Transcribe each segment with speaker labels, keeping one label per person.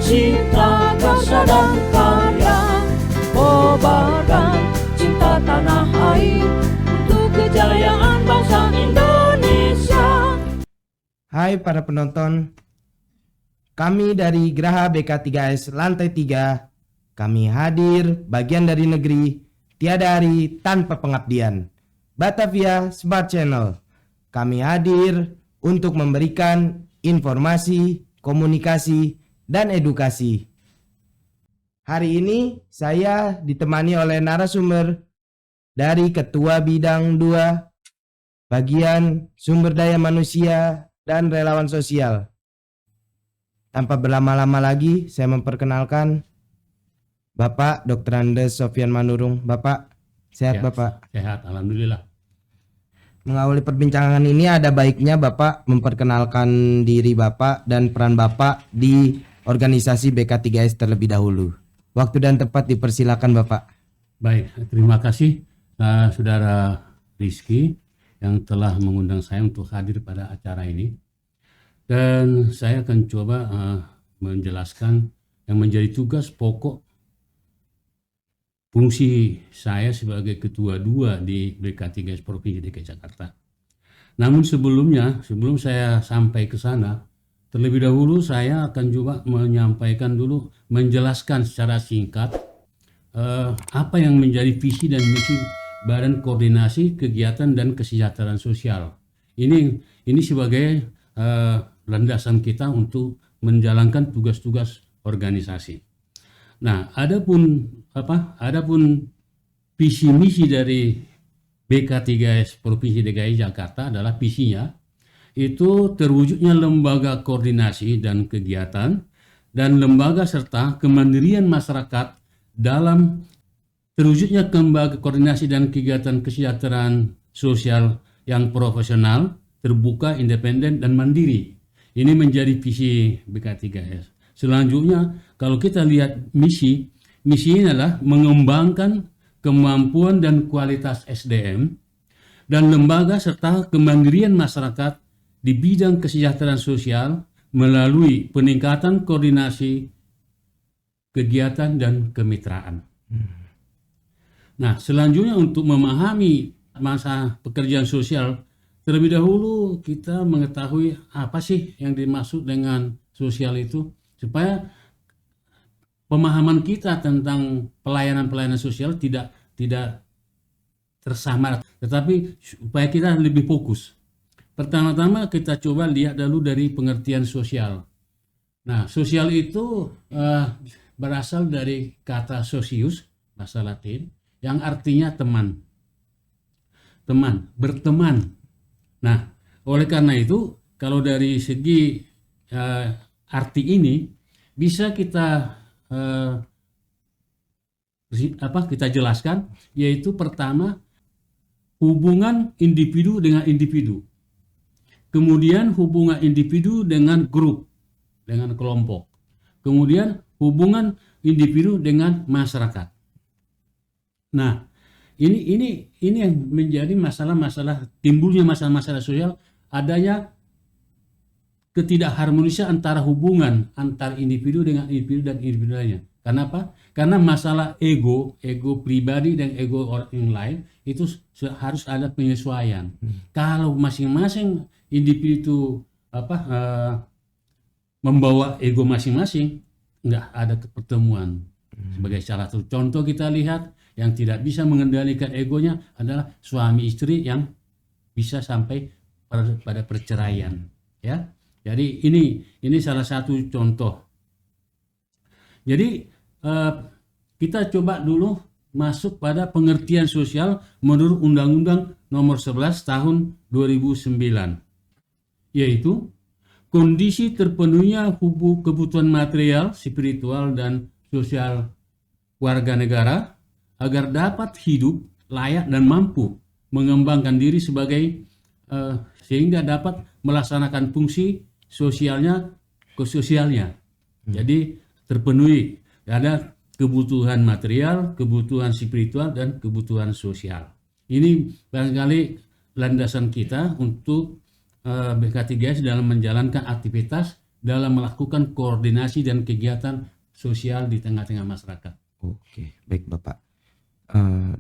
Speaker 1: cinta, rasa dan karya, kobarkan cinta tanah air untuk kejayaan bangsa Indonesia.
Speaker 2: Hai para penonton, kami dari Geraha BK3S Lantai 3, kami hadir bagian dari negeri, tiada hari tanpa pengabdian. Batavia Smart Channel, kami hadir untuk memberikan informasi, komunikasi, dan edukasi. Hari ini saya ditemani oleh narasumber dari Ketua Bidang 2, Bagian Sumber Daya Manusia dan Relawan Sosial. Tanpa berlama-lama lagi, saya memperkenalkan Bapak Dr. Andes Sofyan Manurung. Bapak, sehat Bapak?
Speaker 3: Sehat, alhamdulillah.
Speaker 2: Mengawali perbincangan ini ada baiknya Bapak memperkenalkan diri Bapak dan peran Bapak di organisasi BK3S terlebih dahulu. Waktu dan tempat dipersilakan Bapak.
Speaker 3: Baik, terima kasih Saudara Rizky yang telah mengundang saya untuk hadir pada acara ini. Dan saya akan coba menjelaskan yang menjadi tugas pokok fungsi saya sebagai Ketua 2 di BK3S Provinsi DKI Jakarta. Namun sebelum saya sampai ke sana, terlebih dahulu saya akan coba menjelaskan secara singkat apa yang menjadi visi dan misi Badan Koordinasi Kegiatan dan Kesejahteraan Sosial. Ini sebagai landasan kita untuk menjalankan tugas-tugas organisasi. Nah, adapun visi misi dari BK3S Provinsi DKI Jakarta adalah visinya itu terwujudnya lembaga koordinasi dan kegiatan dan lembaga serta kemandirian masyarakat dalam terwujudnya lembaga koordinasi dan kegiatan kesejahteraan sosial yang profesional, terbuka, independen, dan mandiri. Ini menjadi visi BK3S. Selanjutnya, kalau kita lihat misi ini adalah mengembangkan kemampuan dan kualitas SDM dan lembaga serta kemandirian masyarakat di bidang kesejahteraan sosial melalui peningkatan koordinasi kegiatan dan kemitraan. Nah, selanjutnya untuk memahami masa pekerjaan sosial, terlebih dahulu kita mengetahui apa sih yang dimaksud dengan sosial itu, supaya pemahaman kita tentang pelayanan-pelayanan sosial tidak tersamar, tetapi supaya kita lebih fokus. Pertama-tama kita coba lihat dulu dari pengertian sosial. Nah, sosial itu berasal dari kata socius, bahasa Latin, yang artinya teman, berteman. Nah, oleh karena itu, kalau dari segi arti ini bisa kita jelaskan, yaitu pertama hubungan individu dengan individu, kemudian hubungan individu dengan grup, dengan kelompok, kemudian hubungan individu dengan masyarakat. Nah, ini yang menjadi masalah-masalah, timbulnya masalah-masalah sosial, adanya ketidakharmonisan antara hubungan antar individu dengan individu dan individu lainnya. Kenapa? Karena masalah ego pribadi dan ego orang yang lain itu harus ada penyesuaian. Kalau masing-masing individu membawa ego masing-masing, nggak ada pertemuan. Sebagai salah satu contoh kita lihat yang tidak bisa mengendalikan egonya adalah suami istri yang bisa sampai pada perceraian, ya. Jadi ini salah satu contoh. Jadi kita coba dulu masuk pada pengertian sosial menurut Undang-Undang Nomor 11 Tahun 2009, yaitu kondisi terpenuhnya kebutuhan material, spiritual, dan sosial warga negara agar dapat hidup layak dan mampu mengembangkan diri sehingga dapat melaksanakan fungsi sosialnya ke sosialnya. Jadi terpenuhi, ada kebutuhan material, kebutuhan spiritual, dan kebutuhan sosial. Ini barangkali landasan kita untuk BK3S dalam menjalankan aktivitas dalam melakukan koordinasi dan kegiatan sosial di tengah-tengah masyarakat.
Speaker 2: Oke, baik Bapak.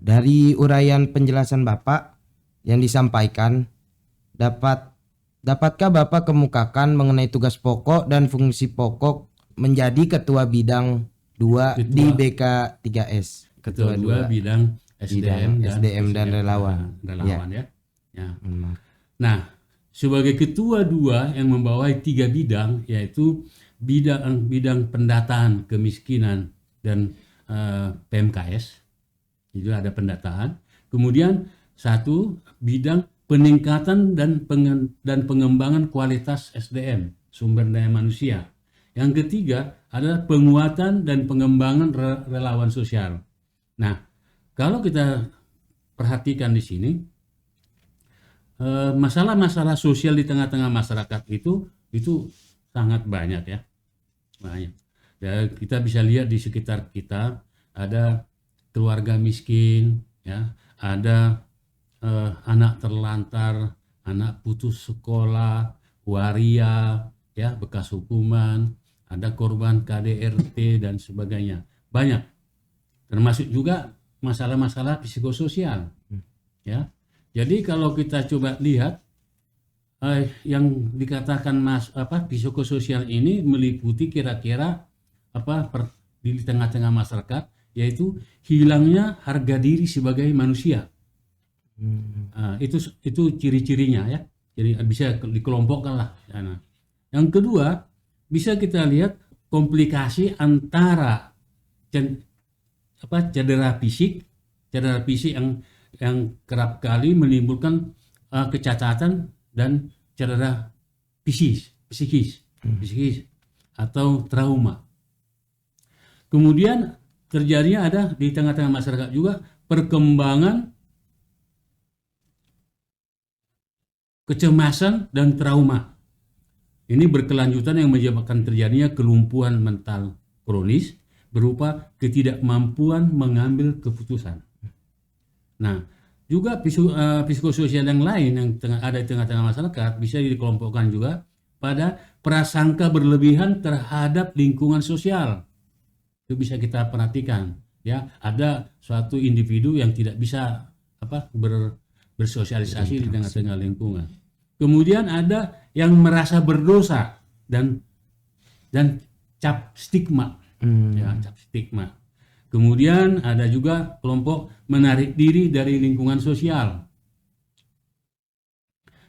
Speaker 2: Dari uraian penjelasan Bapak yang disampaikan, dapatkah Bapak kemukakan mengenai tugas pokok dan fungsi pokok menjadi Ketua Bidang 2 di BK3S?
Speaker 3: Ketua 2 bidang SDM,
Speaker 2: dan relawan.
Speaker 3: Relawan ya.
Speaker 2: Maaf.
Speaker 3: Nah, sebagai ketua 2 yang membawahi 3 bidang, yaitu bidang pendataan kemiskinan dan PMKS, itu ada pendataan. Kemudian 1 bidang peningkatan dan pengembangan kualitas SDM, sumber daya manusia. Yang ketiga adalah penguatan dan pengembangan relawan sosial. Nah, kalau kita perhatikan di sini, masalah-masalah sosial di tengah-tengah masyarakat itu sangat banyak ya, banyak. Dan kita bisa lihat di sekitar kita ada keluarga miskin, ya, ada anak terlantar, anak putus sekolah, waria, ya, bekas hukuman, ada korban KDRT dan sebagainya, banyak. Termasuk juga masalah-masalah psikososial, ya. Jadi kalau kita coba lihat yang dikatakan psikososial ini meliputi kira-kira di tengah-tengah masyarakat, yaitu hilangnya harga diri sebagai manusia. Itu ciri-cirinya ya. Jadi bisa dikelompokkan lah. Nah, yang kedua bisa kita lihat komplikasi antara cedera fisik yang kerap kali menimbulkan kecacatan dan cedera psikis atau trauma. Kemudian terjadinya ada di tengah-tengah masyarakat juga perkembangan kecemasan dan trauma. Ini berkelanjutan yang menyebabkan terjadinya kelumpuhan mental kronis berupa ketidakmampuan mengambil keputusan. Nah, juga psikososial yang lain yang ada di tengah-tengah masyarakat bisa dikelompokkan juga pada prasangka berlebihan terhadap lingkungan sosial. Itu bisa kita perhatikan, ya. Ada suatu individu yang tidak bisa bersosialisasi di tengah-tengah lingkungan. Kemudian ada yang merasa berdosa dan cap stigma, ya, cap stigma. Kemudian ada juga kelompok menarik diri dari lingkungan sosial.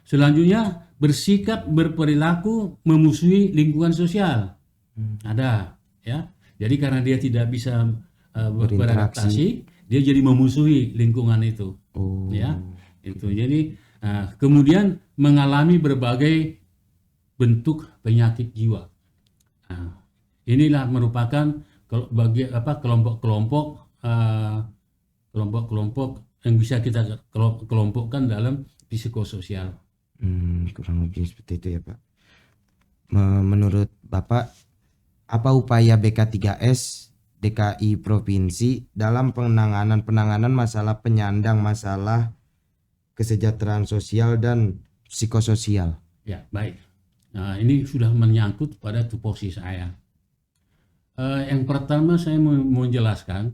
Speaker 3: Selanjutnya bersikap berperilaku memusuhi lingkungan sosial. Ada, ya. Jadi karena dia tidak bisa beradaptasi, dia jadi memusuhi lingkungan itu. Ya, itu. Jadi kemudian mengalami berbagai bentuk penyakit jiwa. Inilah merupakan kelompok-kelompok yang bisa kita kelompokkan dalam psikososial.
Speaker 2: Kurang lebih seperti itu ya Pak. Menurut Bapak, apa upaya BK3S DKI Provinsi dalam penanganan masalah penyandang masalah kesejahteraan sosial dan psikososial?
Speaker 3: Ya, baik. Nah, ini sudah menyangkut pada tupoksi saya. Yang pertama saya mau menjelaskan,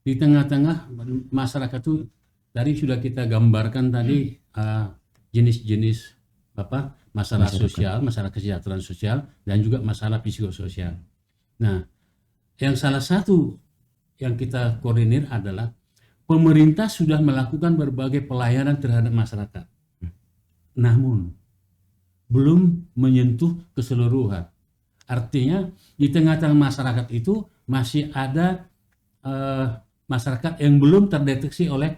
Speaker 3: di tengah-tengah masyarakat itu tadi sudah kita gambarkan tadi jenis-jenis masalah sosial, masalah kesejahteraan sosial, dan juga masalah psikososial. Nah, yang salah satu yang kita koordinir adalah pemerintah sudah melakukan berbagai pelayanan terhadap masyarakat, namun belum menyentuh keseluruhan. Artinya di tengah-tengah masyarakat itu masih ada masyarakat yang belum terdeteksi oleh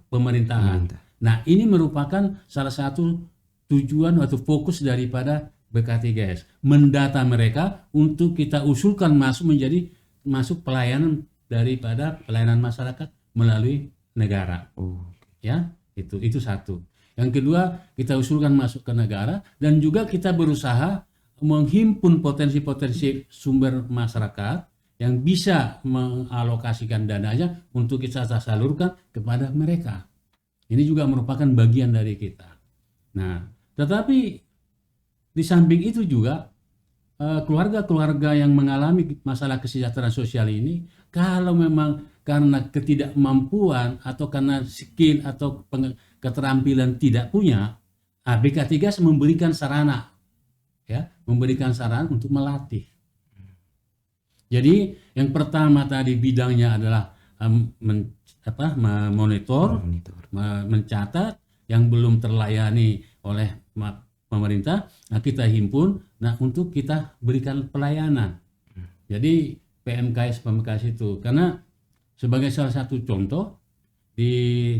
Speaker 3: pemerintahan. Nah, ini merupakan salah satu tujuan atau fokus daripada BK3S, mendata mereka untuk kita usulkan masuk pelayanan daripada pelayanan masyarakat melalui negara. Ya, itu satu. Yang kedua, kita usulkan masuk ke negara, dan juga kita berusaha menghimpun potensi-potensi sumber masyarakat yang bisa mengalokasikan dananya untuk kita salurkan kepada mereka. Ini juga merupakan bagian dari kita. Nah, tetapi di samping itu juga keluarga-keluarga yang mengalami masalah kesejahteraan sosial ini, kalau memang karena ketidakmampuan atau karena skill atau keterampilan tidak punya, BK3 memberikan sarana, ya, memberikan sarana untuk melatih. Jadi yang pertama tadi bidangnya adalah memonitor, mencatat yang belum terlayani oleh pemerintah. Nah, kita himpun, nah untuk kita berikan pelayanan. Jadi PMKS itu, karena sebagai salah satu contoh di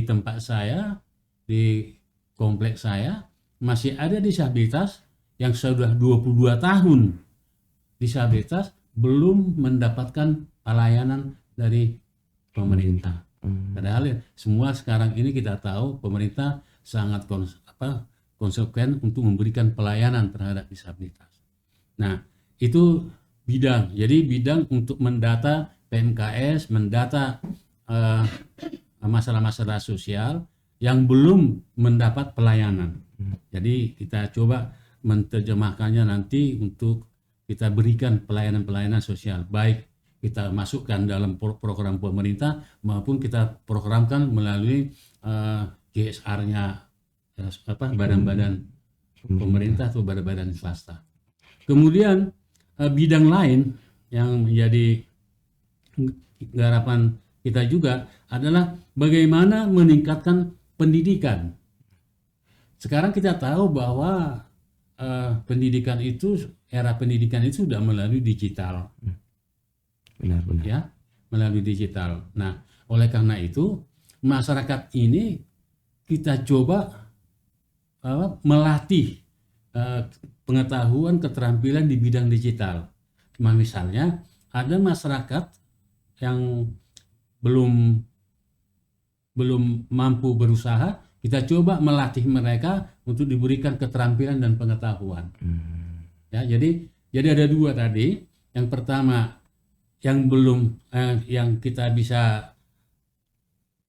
Speaker 3: tempat saya, di kompleks saya masih ada disabilitas yang sudah 22 tahun disabilitas belum mendapatkan pelayanan dari pemerintah. Padahal semua sekarang ini kita tahu pemerintah sangat konsekuen untuk memberikan pelayanan terhadap disabilitas. Nah, itu bidang. Jadi bidang untuk mendata PMKS, mendata masalah-masalah sosial yang belum mendapat pelayanan. Jadi kita coba menerjemahkannya nanti untuk kita berikan pelayanan-pelayanan sosial, baik kita masukkan dalam program pemerintah maupun kita programkan melalui CSR-nya badan-badan pemerintah atau badan-badan swasta. Kemudian bidang lain yang menjadi garapan kita juga adalah bagaimana meningkatkan pendidikan. Sekarang kita tahu bahwa era pendidikan itu sudah melalui digital.
Speaker 2: Benar-benar.
Speaker 3: Ya, melalui digital. Nah, oleh karena itu masyarakat ini kita coba melatih pengetahuan keterampilan di bidang digital. Misalnya ada masyarakat yang belum mampu berusaha, kita coba melatih mereka untuk diberikan keterampilan dan pengetahuan. Ya, jadi ada dua tadi. Yang pertama yang belum yang kita bisa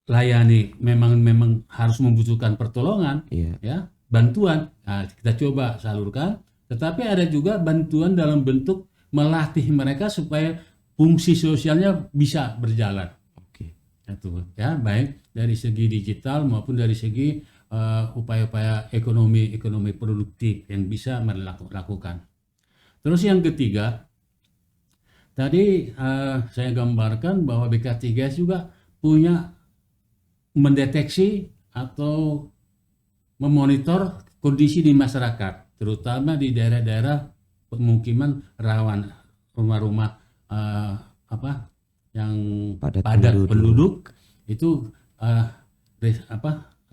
Speaker 3: layani memang harus membutuhkan pertolongan, ya, bantuan. Nah, kita coba salurkan. Tetapi ada juga bantuan dalam bentuk melatih mereka supaya fungsi sosialnya bisa berjalan. Itu ya, baik dari segi digital maupun dari segi upaya-upaya ekonomi produktif yang bisa melakukan. Terus yang ketiga, tadi saya gambarkan bahwa BK3 juga punya mendeteksi atau memonitor kondisi di masyarakat, terutama di daerah-daerah pemukiman rawan, rumah-rumah yang padat penduduk itu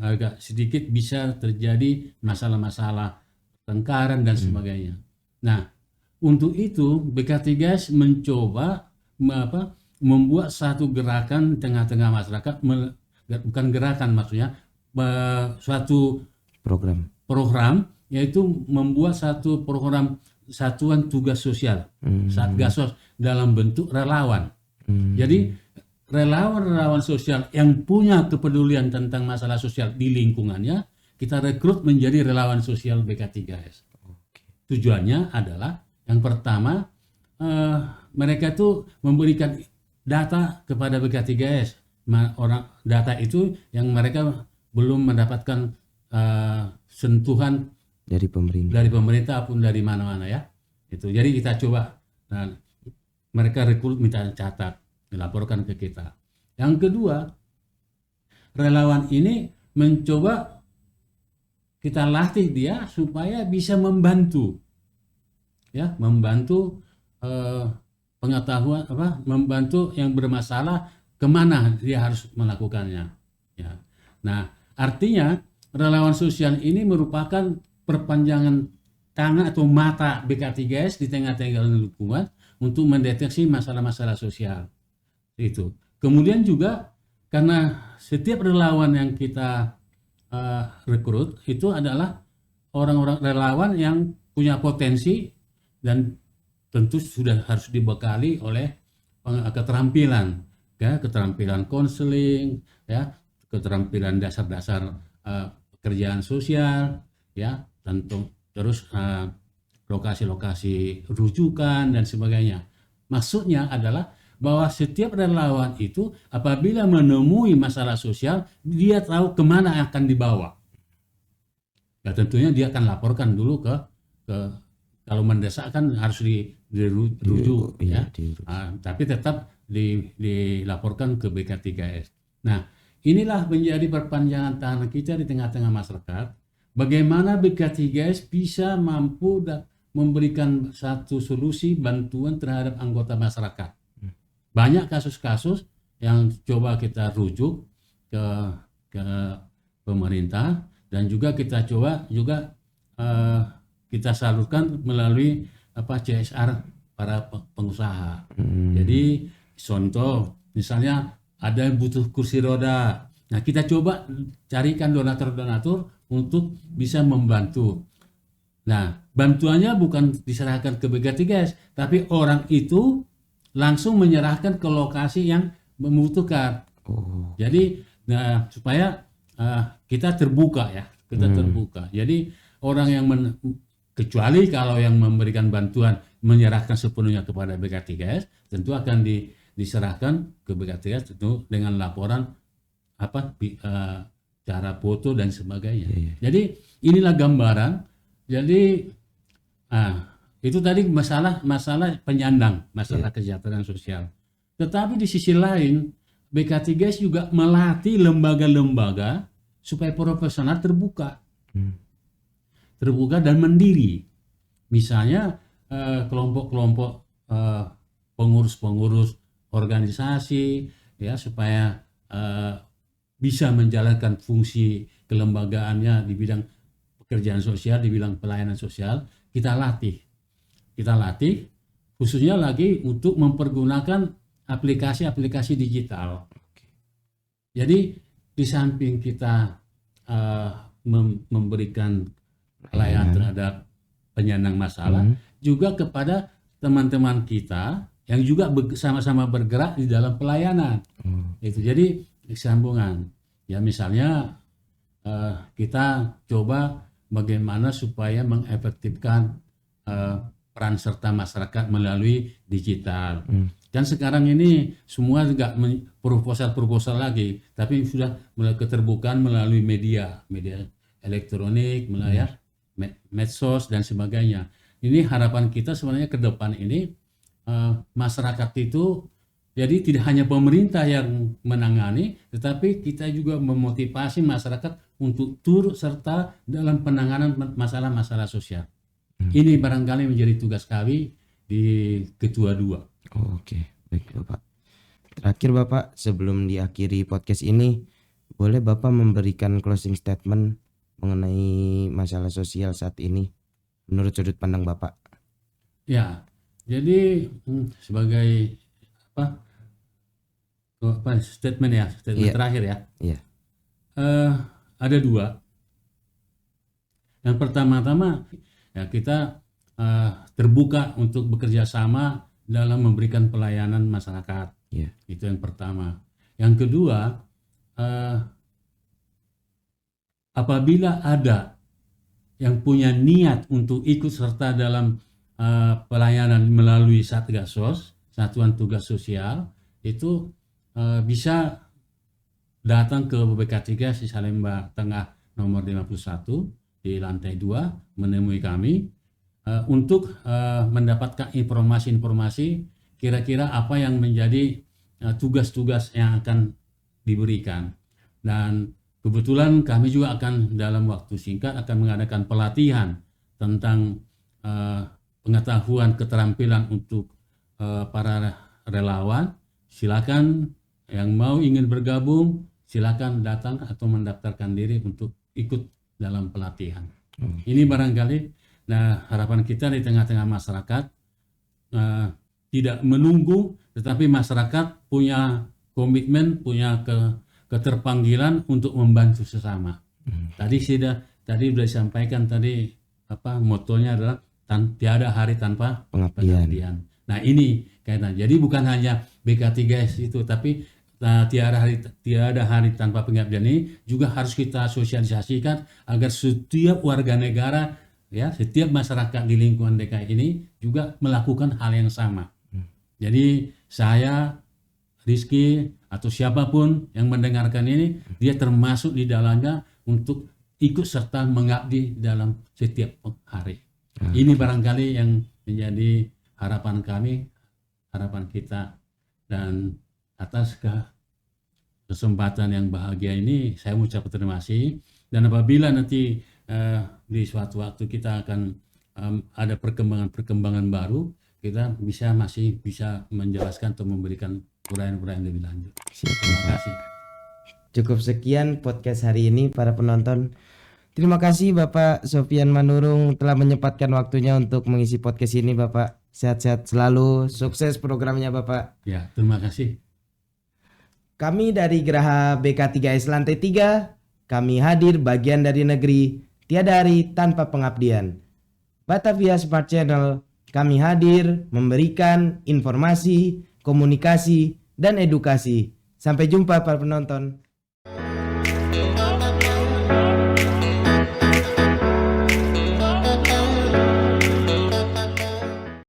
Speaker 3: agak sedikit bisa terjadi masalah-masalah tengkaran dan sebagainya. Nah, untuk itu BK3 mencoba membuat satu gerakan tengah-tengah masyarakat, bukan gerakan maksudnya, suatu program yaitu membuat satu program satuan tugas sosial, Satgasos, dalam bentuk relawan. Jadi relawan-relawan sosial yang punya kepedulian tentang masalah sosial di lingkungannya, kita rekrut menjadi relawan sosial BK3S. Tujuannya adalah yang pertama, mereka itu memberikan data kepada BK3S. Data itu yang mereka belum mendapatkan sentuhan dari pemerintah pun dari mana-mana, ya. Itu. Jadi kita coba, mereka rekrut minta catat, dilaporkan ke kita. Yang kedua, relawan ini mencoba kita latih dia supaya bisa membantu, ya, membantu pengetahuan, membantu yang bermasalah kemana dia harus melakukannya, ya. Nah, artinya relawan sosial ini merupakan perpanjangan tangan atau mata BK3S di tengah-tengah lingkungan untuk mendeteksi masalah-masalah sosial. Itu. Kemudian juga karena setiap relawan yang kita rekrut itu adalah orang-orang relawan yang punya potensi dan tentu sudah harus dibekali oleh keterampilan, ya, keterampilan konseling, ya, keterampilan dasar-dasar pekerjaan sosial, ya, tentu terus lokasi-lokasi rujukan dan sebagainya. Maksudnya adalah bahwa setiap relawan itu apabila menemui masalah sosial, dia tahu kemana akan dibawa. Ya tentunya dia akan laporkan dulu ke kalau mendesak kan harus dirujuk ya. Tapi tetap dilaporkan ke BK3S. Nah, inilah menjadi perpanjangan tangan kita di tengah-tengah masyarakat. Bagaimana BK3S bisa mampu memberikan satu solusi bantuan terhadap anggota masyarakat. Banyak kasus-kasus yang coba kita rujuk ke pemerintah dan juga kita coba juga kita salurkan melalui CSR para pengusaha. Jadi contoh misalnya ada yang butuh kursi roda. Nah, kita coba carikan donatur-donatur untuk bisa membantu. Nah, bantuannya bukan diserahkan ke BK3S, tapi orang itu langsung menyerahkan ke lokasi yang membutuhkan. Jadi, supaya kita terbuka ya, terbuka. Jadi orang yang kecuali kalau yang memberikan bantuan menyerahkan sepenuhnya kepada BK3S, tentu akan diserahkan ke BK3S tentu dengan laporan cara foto dan sebagainya. Jadi inilah gambaran. Jadi itu tadi masalah penyandang, masalah kesejahteraan sosial. Tetapi di sisi lain BK3S juga melatih lembaga-lembaga supaya profesional terbuka dan mandiri. Misalnya kelompok-kelompok pengurus-pengurus organisasi ya supaya bisa menjalankan fungsi kelembagaannya di bidang pekerjaan sosial, di bidang pelayanan sosial, kita latih khususnya lagi untuk mempergunakan aplikasi-aplikasi digital. Jadi di samping kita memberikan pelayanan terhadap penyandang masalah, juga kepada teman-teman kita yang juga sama-sama bergerak di dalam pelayanan. Itu jadi sambungan. Ya misalnya kita coba bagaimana supaya mengefektifkan peran serta masyarakat melalui digital. Kan sekarang ini semua nggak proposal lagi, tapi sudah mulai keterbukaan melalui media elektronik, melalui medsos dan sebagainya. Ini harapan kita sebenarnya ke depan ini masyarakat itu jadi tidak hanya pemerintah yang menangani, tetapi kita juga memotivasi masyarakat untuk turut serta dalam penanganan masalah-masalah sosial. Ini barangkali menjadi tugas kami di Ketua 2.
Speaker 2: Oke, baik Bapak. Terakhir Bapak, sebelum diakhiri podcast ini, boleh Bapak memberikan closing statement mengenai masalah sosial saat ini menurut sudut pandang Bapak?
Speaker 3: Ya, jadi sebagai statement terakhir ya.
Speaker 2: Iya.
Speaker 3: Ada dua. Yang pertama-tama ya kita terbuka untuk bekerja sama dalam memberikan pelayanan masyarakat.
Speaker 2: Yeah.
Speaker 3: Itu yang pertama. Yang kedua, apabila ada yang punya niat untuk ikut serta dalam pelayanan melalui Satgasos, Satuan Tugas Sosial, itu bisa datang ke BK3 di Salemba Tengah nomor 51 di lantai 2 menemui kami untuk mendapatkan informasi-informasi kira-kira apa yang menjadi tugas-tugas yang akan diberikan. Dan kebetulan kami juga akan dalam waktu singkat akan mengadakan pelatihan tentang pengetahuan keterampilan untuk para relawan. Silakan yang mau ingin bergabung, silakan datang atau mendaftarkan diri untuk ikut dalam pelatihan. Ini barangkali harapan kita di tengah-tengah masyarakat tidak menunggu, tetapi masyarakat punya komitmen, punya keterpanggilan untuk membantu sesama. Tadi sudah disampaikan tadi motonya adalah tiada hari tanpa pengabdian. Nah ini kaitan. Jadi bukan hanya BK3S itu, tapi tiada hari tanpa pengabdian ini juga harus kita sosialisasikan agar setiap warga negara ya setiap masyarakat di lingkungan DKI ini juga melakukan hal yang sama. Jadi saya, Rizky, atau siapapun yang mendengarkan ini, dia termasuk di dalamnya untuk ikut serta mengabdi dalam setiap hari. Ini barangkali yang menjadi harapan kami, harapan kita. Dan atas kesempatan yang bahagia ini, saya mengucapkan terima kasih. Dan apabila nanti di suatu waktu kita akan ada perkembangan baru, kita masih bisa menjelaskan atau memberikan uraian-uraian lebih lanjut. Terima kasih.
Speaker 2: Cukup sekian podcast hari ini para penonton. Terima kasih Bapak Sofyan Manurung telah menyempatkan waktunya untuk mengisi podcast ini Bapak. Sehat-sehat selalu, sukses programnya Bapak.
Speaker 3: Ya, terima kasih.
Speaker 2: Kami dari Geraha BK3S Lantai 3, kami hadir bagian dari negeri, tiada hari tanpa pengabdian. Batavia Smart Channel, kami hadir memberikan informasi, komunikasi, dan edukasi. Sampai jumpa para penonton.